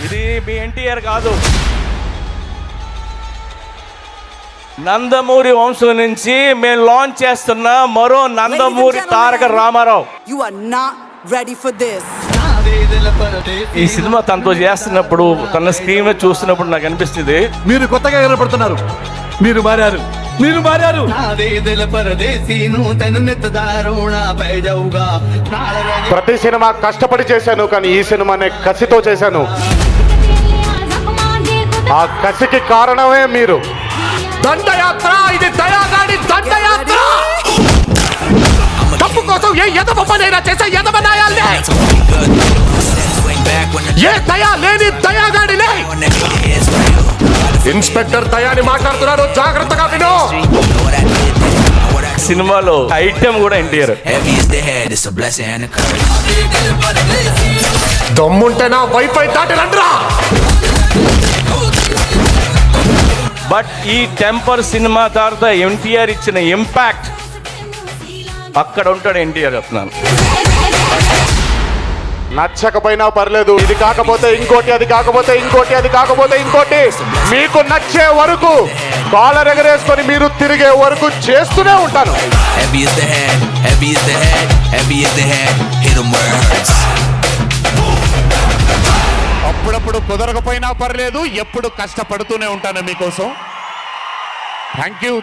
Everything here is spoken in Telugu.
ఇది మీ ఎన్టీఆర్ కాదు, నందమూరి వంశం నుంచి మేము లాంచ్ చేస్తున్న మరో Nandamuri Taraka Ramarao. You are not ready for this. ఈ సినిమా తనతో చేస్తున్నప్పుడు, తన స్క్రీన్ మీద చూస్తున్నప్పుడు నాకు అనిపిస్తుంది, మీరు కొత్తగా కనపడుతున్నారు, మీరు మారారు, మీరు మారారు. ప్రతి సినిమా కష్టపడి చేశాను, కానీ ఈ సినిమానే కసితో చేశాను. ఆ కసికి కారణమే మీరు. దండయాత్ర, ఇది దయాగాడి దండయాత్ర. తప్పు కోసం ఏ ఎదవనైనా చేసే ఎదవనాయాలే, ఏ దయా లేని దయాగాడిలే. ఇన్స్పెక్టర్ దయాని మాట్లాడుతున్నారు, జాగ్రత్తగా విను. సినిమాలో ఐటెం కూడా ఎన్టీఆర్. దమ్ముంటే నా వైపై దాటి రండ్రా. బట్ ఈ టెంపర్ సినిమా తర్వాత ఎన్టీఆర్ ఇచ్చిన ఇంపాక్ట్ అక్కడ ఉంటాడు ఎన్టీఆర్ చెప్తున్నాను. నచ్చకపోయినా పర్లేదు, ఇది కాకపోతే ఇంకోటి, అది కాకపోతే ఇంకోటి, అది కాకపోతే ఇంకోటి, మీకు నచ్చే వరకు కాలర్ ఎగరేసుకొని మీరు తిరిగే వరకు చేస్తూనే ఉంటాను. అప్పుడప్పుడు కుదరకపోయినా పర్లేదు, ఎప్పుడు కష్టపడుతూనే ఉంటాను మీకోసం. Thank you.